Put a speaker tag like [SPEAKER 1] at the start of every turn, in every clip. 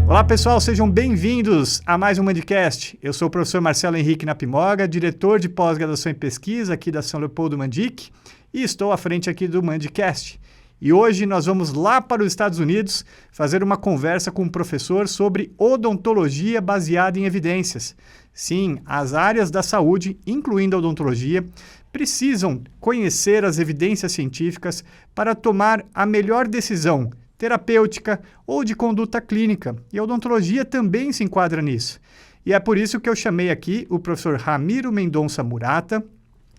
[SPEAKER 1] Olá pessoal, sejam bem-vindos a mais um Mandicast. Eu sou o professor Marcelo Henrique Napimoga, diretor de pós-graduação em pesquisa aqui da São Leopoldo Mandic e estou à frente aqui do Mandicast. E hoje nós vamos lá para os Estados Unidos fazer uma conversa com um professor sobre odontologia baseada em evidências. Sim, as áreas da saúde, incluindo a odontologia, precisam conhecer as evidências científicas para tomar a melhor decisão terapêutica ou de conduta clínica. E a odontologia também se enquadra nisso. E é por isso que eu chamei aqui o professor Ramiro Mendonça Murata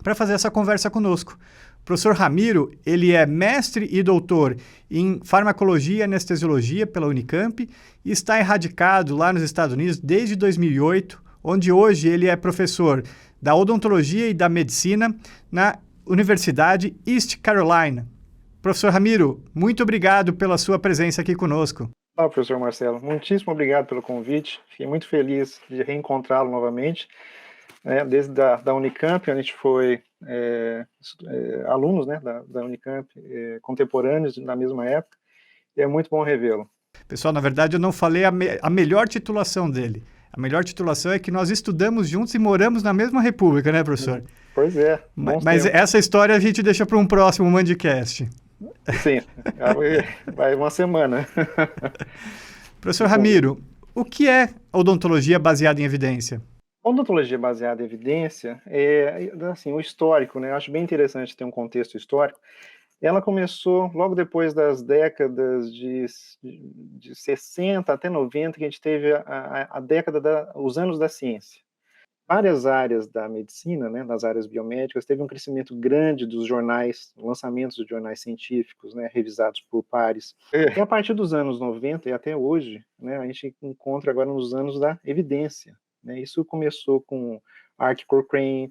[SPEAKER 1] para fazer essa conversa conosco. O professor Ramiro, ele é mestre e doutor em farmacologia e anestesiologia pela Unicamp e está erradicado lá nos Estados Unidos desde 2008, onde hoje ele é professor da odontologia e da medicina na Universidade East Carolina. Professor Ramiro, muito obrigado pela sua presença aqui conosco.
[SPEAKER 2] Olá, professor Marcelo. Muitíssimo obrigado pelo convite. Fiquei muito feliz de reencontrá-lo novamente. Desde da Unicamp, a gente foi alunos da Unicamp, contemporâneos na mesma época, e é muito bom revê-lo.
[SPEAKER 1] Pessoal, na verdade eu não falei a melhor titulação dele. A melhor titulação é que nós estudamos juntos e moramos na mesma república, né, professor?
[SPEAKER 2] Pois é.
[SPEAKER 1] Mas essa história a gente deixa para um próximo Mandicast.
[SPEAKER 2] Sim, vai uma semana.
[SPEAKER 1] Professor Ramiro, o que é odontologia baseada em evidência?
[SPEAKER 2] Odontologia baseada em evidência é assim, o histórico, né? Eu acho bem interessante ter um contexto histórico. Ela começou logo depois das décadas de 60 até 90, que a gente teve a década os anos da ciência. Várias áreas da medicina, né, nas áreas biomédicas, teve um crescimento grande dos jornais, lançamentos de jornais científicos, né, revisados por pares. E a partir dos anos 90 e até hoje, né, a gente encontra agora nos anos da evidência. Né, isso começou com Arthur Cochrane,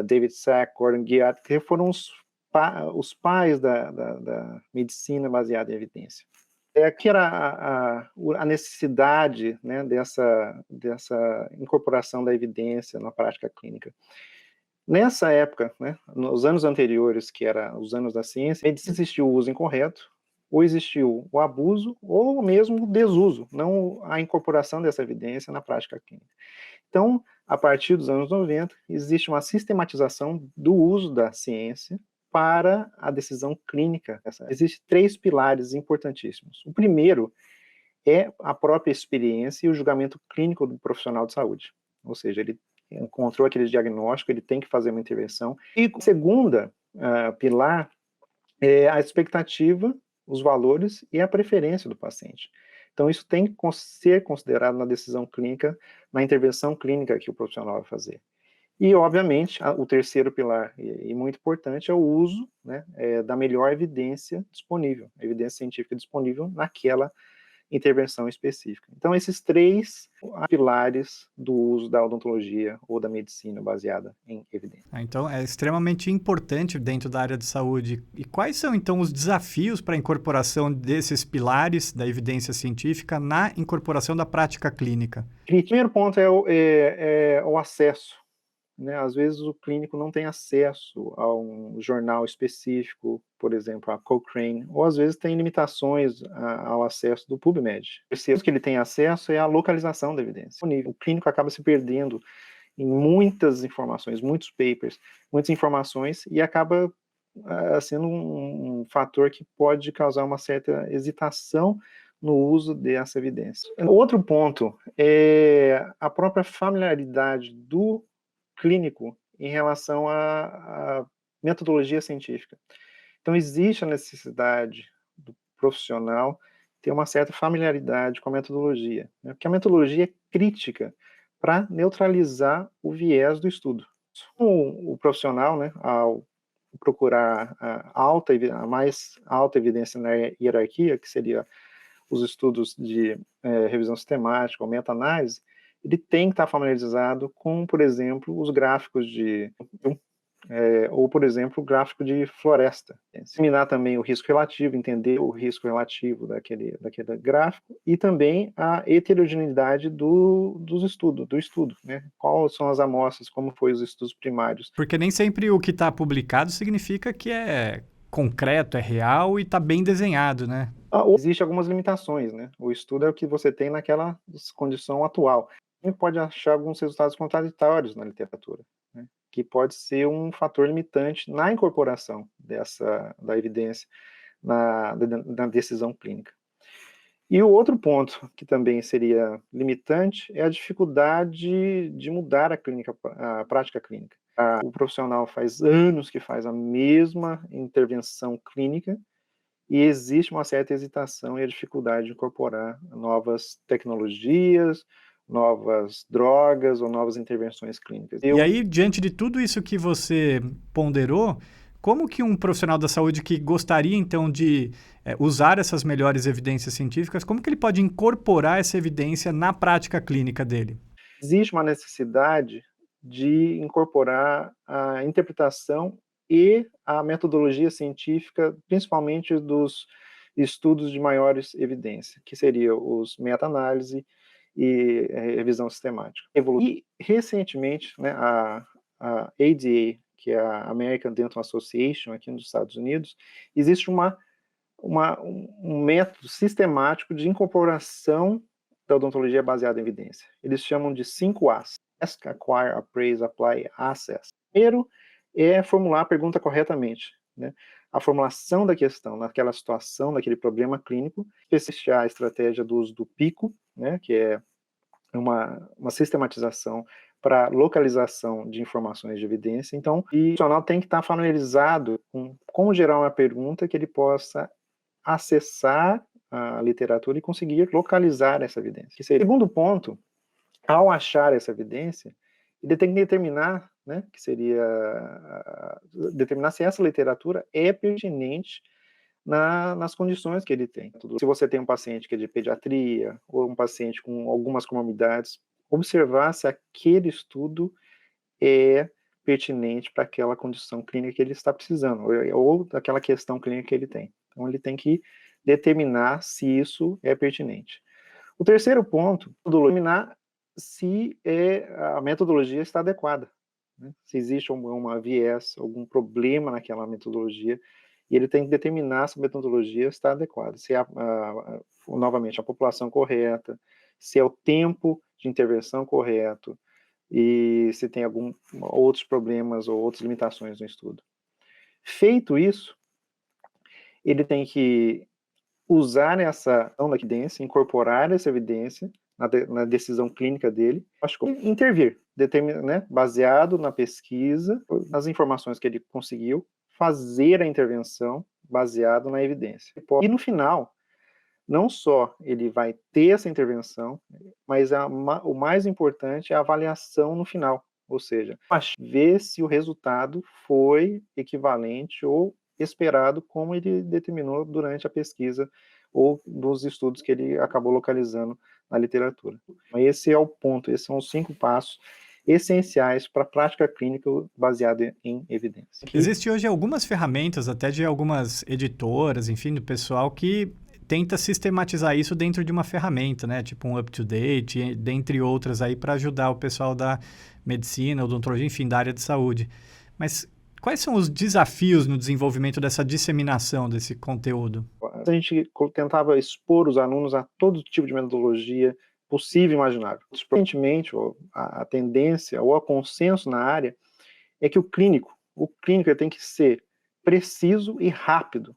[SPEAKER 2] David Sack, Gordon Guyatt, que foram os pais da medicina baseada em evidência. Que era a necessidade, né, dessa incorporação da evidência na prática clínica. Nessa época, né, nos anos anteriores, que eram os anos da ciência, existiu o uso incorreto, ou existiu o abuso, ou mesmo o desuso, não a incorporação dessa evidência na prática clínica. Então, a partir dos anos 90, existe uma sistematização do uso da ciência para a decisão clínica. Existem 3 pilares importantíssimos. O primeiro é a própria experiência e o julgamento clínico do profissional de saúde. Ou seja, ele encontrou aquele diagnóstico, ele tem que fazer uma intervenção. E o segundo pilar é a expectativa, os valores e a preferência do paciente. Então, isso tem que ser considerado na decisão clínica, na intervenção clínica que o profissional vai fazer. E, obviamente, o terceiro pilar, e muito importante, é o uso, né, da melhor evidência disponível, a evidência científica disponível naquela intervenção específica. Então, esses 3 pilares do uso da odontologia ou da medicina baseada em evidência.
[SPEAKER 1] Então, é extremamente importante dentro da área de saúde. E quais são, então, os desafios para a incorporação desses pilares da evidência científica na incorporação da prática clínica?
[SPEAKER 2] O primeiro ponto é o acesso. Né, às vezes o clínico não tem acesso a um jornal específico, por exemplo, a Cochrane, ou às vezes tem limitações ao acesso do PubMed. O que ele tem acesso é a localização da evidência. O clínico acaba se perdendo em muitas informações, muitos papers, muitas informações, e acaba sendo um fator que pode causar uma certa hesitação no uso dessa evidência. Outro ponto é a própria familiaridade do clínico em relação à metodologia científica. Então, existe a necessidade do profissional ter uma certa familiaridade com a metodologia, né? Porque a metodologia é crítica para neutralizar o viés do estudo. O profissional, né, ao procurar a mais alta evidência na hierarquia, que seria os estudos de revisão sistemática ou meta-análise, ele tem que estar familiarizado com, por exemplo, os gráficos ou, por exemplo, o gráfico de floresta. Examinar também o risco relativo, entender o risco relativo daquele gráfico e também a heterogeneidade do estudo, né? Quais são as amostras, como foi os estudos primários.
[SPEAKER 1] Porque nem sempre o que está publicado significa que é concreto, é real e está bem desenhado, né?
[SPEAKER 2] Existem algumas limitações, né? O estudo é o que você tem naquela condição atual. A gente pode achar alguns resultados contraditórios na literatura, né? Que pode ser um fator limitante na incorporação da evidência na decisão clínica. E o outro ponto que também seria limitante é a dificuldade de mudar a prática clínica. O profissional faz anos que faz a mesma intervenção clínica e existe uma certa hesitação e a dificuldade de incorporar novas tecnologias, novas drogas ou novas intervenções clínicas.
[SPEAKER 1] E aí, diante de tudo isso que você ponderou, como que um profissional da saúde que gostaria, então, de usar essas melhores evidências científicas, como que ele pode incorporar essa evidência na prática clínica dele?
[SPEAKER 2] Existe uma necessidade de incorporar a interpretação e a metodologia científica, principalmente dos estudos de maiores evidência, que seriam os meta-análise e revisão sistemática. E, recentemente, né, a ADA, que é a American Dental Association, aqui nos Estados Unidos, existe um método sistemático de incorporação da odontologia baseada em evidência. Eles chamam de 5 As. Ask, Acquire, Appraise, Apply, Assess. Primeiro é formular a pergunta corretamente, né? A formulação da questão naquela situação, naquele problema clínico, especificar a estratégia do uso do PICO, né, que é uma sistematização para localização de informações de evidência. Então, o profissional tem que estar familiarizado com como gerar uma pergunta que ele possa acessar a literatura e conseguir localizar essa evidência. Segundo ponto, ao achar essa evidência, ele tem que determinar, né, que seria determinar se essa literatura é pertinente nas condições que ele tem. Se você tem um paciente que é de pediatria ou um paciente com algumas comorbidades, observar se aquele estudo é pertinente para aquela condição clínica que ele está precisando, ou daquela questão clínica que ele tem. Então, ele tem que determinar se isso é pertinente. O terceiro ponto, determinar se a metodologia está adequada, né? Se existe uma viés, algum problema naquela metodologia, e ele tem que determinar se a metodologia está adequada, se é, novamente, a população correta, se é o tempo de intervenção correto, e se tem outros problemas ou outras limitações no estudo. Feito isso, ele tem que usar essa evidência, incorporar essa evidência na decisão clínica dele, acho que intervir, né, baseado na pesquisa, nas informações que ele conseguiu, fazer a intervenção baseado na evidência. E no final, não só ele vai ter essa intervenção, mas o mais importante é a avaliação no final, ou seja, ver se o resultado foi equivalente ou esperado como ele determinou durante a pesquisa ou dos estudos que ele acabou localizando na literatura. Esse é o ponto, esses são os 5 passos essenciais para a prática clínica baseada em evidência.
[SPEAKER 1] Existem hoje algumas ferramentas, até de algumas editoras, enfim, do pessoal que tenta sistematizar isso dentro de uma ferramenta, né? Tipo um UpToDate, dentre outras aí, para ajudar o pessoal da medicina, odontologia, enfim, da área de saúde. Mas quais são os desafios no desenvolvimento dessa disseminação desse conteúdo?
[SPEAKER 2] A gente tentava expor os alunos a todo tipo de metodologia possível e imaginável. Frequentemente, a tendência ou o consenso na área é que o clínico tem que ser preciso e rápido,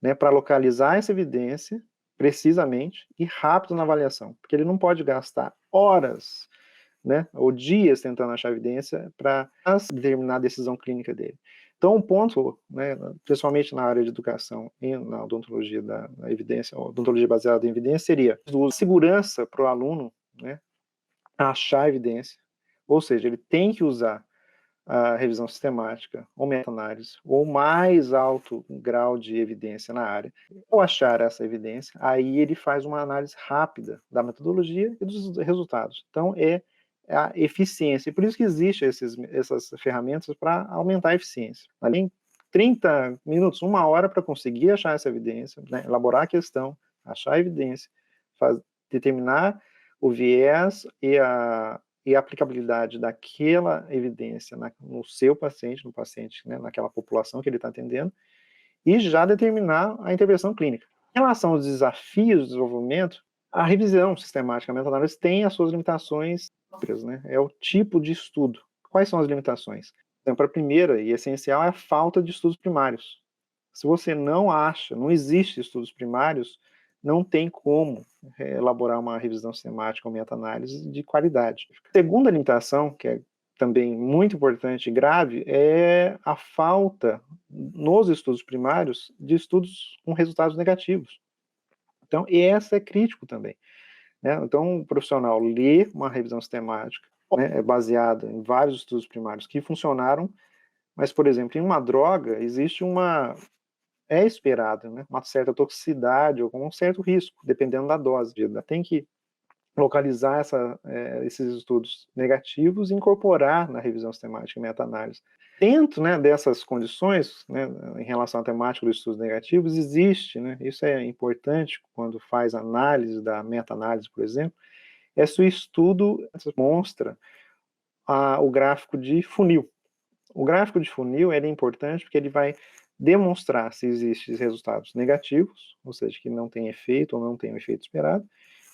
[SPEAKER 2] né, para localizar essa evidência precisamente e rápido na avaliação, porque ele não pode gastar horas, né, ou dias tentando achar evidência para determinar a decisão clínica dele. Então, um ponto, né, principalmente na área de educação e na odontologia da evidência, odontologia baseada em evidência, seria a segurança para o aluno, né, achar evidência, ou seja, ele tem que usar a revisão sistemática ou meta-análise, ou mais alto grau de evidência na área. Ao achar essa evidência, aí ele faz uma análise rápida da metodologia e dos resultados. Então, é a eficiência. E por isso que existem essas ferramentas para aumentar a eficiência. Ali em 30 minutos, 1 hora para conseguir achar essa evidência, né, elaborar a questão, achar a evidência, determinar o viés e a aplicabilidade daquela evidência no seu paciente, né, naquela população que ele está atendendo, e já determinar a intervenção clínica. Em relação aos desafios de desenvolvimento, a revisão sistemática da meta-análise tem as suas limitações próprias, né? É o tipo de estudo. Quais são as limitações? Por exemplo, a primeira e essencial é a falta de estudos primários. Se você não existe estudos primários, não tem como elaborar uma revisão sistemática ou meta-análise de qualidade. A segunda limitação, que é também muito importante e grave, é a falta, nos estudos primários, de estudos com resultados negativos. Então, essa é crítico também, né? Então, o profissional lê uma revisão sistemática, né, baseada em vários estudos primários que funcionaram, mas, por exemplo, em uma droga, existe é esperado, né, uma certa toxicidade ou um certo risco, dependendo da dose. Tem que localizar esses estudos negativos e incorporar na revisão sistemática e meta-análise. Dentro, né, dessas condições, né, em relação à temática dos estudos negativos, existe, né, isso é importante quando faz análise da meta-análise, por exemplo, se o estudo mostra o gráfico de funil. O gráfico de funil é importante porque ele vai demonstrar se existem resultados negativos, ou seja, que não tem efeito ou não tem o efeito esperado,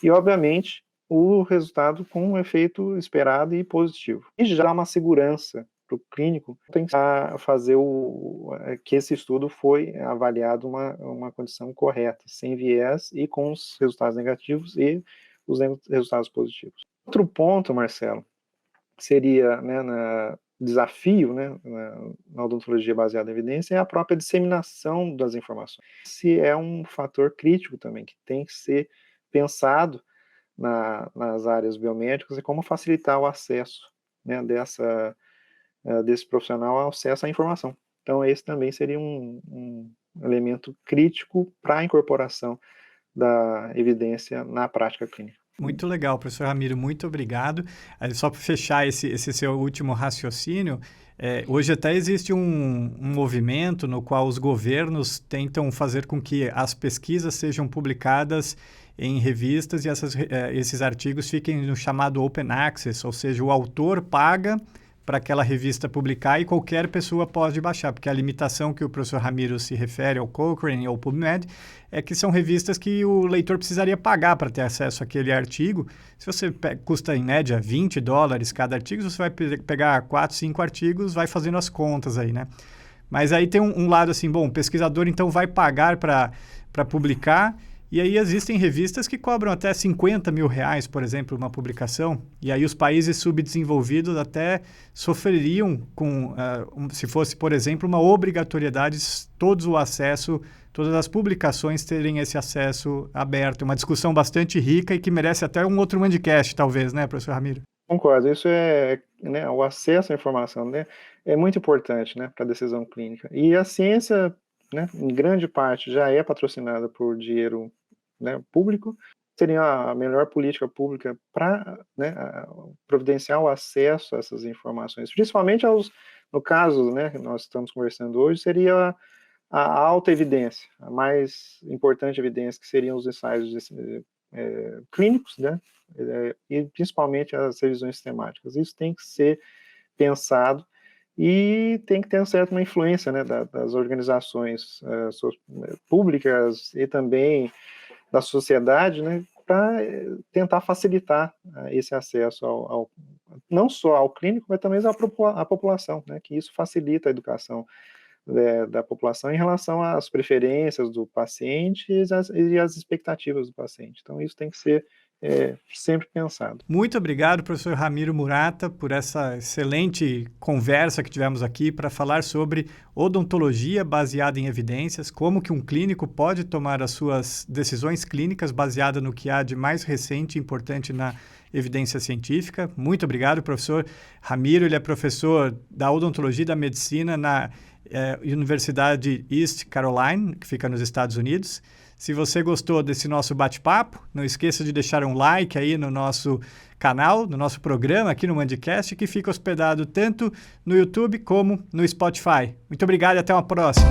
[SPEAKER 2] e, obviamente, o resultado com o efeito esperado e positivo. E já dá uma segurança para o clínico tentar fazer que esse estudo foi avaliado uma condição correta, sem viés e com os resultados negativos e os resultados positivos. Outro ponto, Marcelo, seria, né, desafio, né, na odontologia baseada em evidência, é a própria disseminação das informações. Esse é um fator crítico também, que tem que ser pensado nas áreas biomédicas e como facilitar o acesso, né, desse profissional ao acesso à informação. Então, esse também seria um elemento crítico para a incorporação da evidência na prática clínica.
[SPEAKER 1] Muito legal, professor Ramiro, muito obrigado. Só para fechar esse seu último raciocínio, hoje até existe um movimento no qual os governos tentam fazer com que as pesquisas sejam publicadas em revistas e esses artigos fiquem no chamado Open Access, ou seja, o autor paga para aquela revista publicar e qualquer pessoa pode baixar, porque a limitação que o professor Ramiro se refere ao Cochrane ou PubMed é que são revistas que o leitor precisaria pagar para ter acesso àquele artigo. Se você custa em média $20 cada artigo, você vai pegar 4, 5 artigos, vai fazendo as contas aí, né? Mas aí tem um lado assim, bom, o pesquisador então vai pagar para publicar. E aí existem revistas que cobram até R$50 mil, por exemplo, uma publicação. E aí os países subdesenvolvidos até sofreriam com, se fosse, por exemplo, uma obrigatoriedade de todas as publicações terem esse acesso aberto. Uma discussão bastante rica e que merece até um outro Mandcast, talvez, né, professor Ramiro?
[SPEAKER 2] Concordo. Isso né, o acesso à informação, né, é muito importante, né, para a decisão clínica. E a ciência, né, em grande parte, já é patrocinada por dinheiro, né, público. Seria a melhor política pública para, né, providenciar o acesso a essas informações, principalmente no caso, né, que nós estamos conversando hoje, seria a alta evidência, a mais importante evidência, que seriam os ensaios clínicos, né, e principalmente as revisões sistemáticas. Isso tem que ser pensado e tem que ter uma influência, né, das organizações públicas e também da sociedade, né, para tentar facilitar esse acesso não só ao clínico, mas também à população, né, que isso facilita a educação da população em relação às preferências do paciente e às expectativas do paciente. Então, isso tem que ser sempre pensado.
[SPEAKER 1] Muito obrigado, professor Ramiro Murata, por essa excelente conversa que tivemos aqui para falar sobre odontologia baseada em evidências, como que um clínico pode tomar as suas decisões clínicas baseadas no que há de mais recente e importante na evidência científica. Muito obrigado, professor Ramiro. Ele é professor da odontologia e da medicina na Universidade East Carolina, que fica nos Estados Unidos. Se você gostou desse nosso bate-papo, não esqueça de deixar um like aí no nosso canal, no nosso programa aqui no Mandcast, que fica hospedado tanto no YouTube como no Spotify. Muito obrigado e até uma próxima.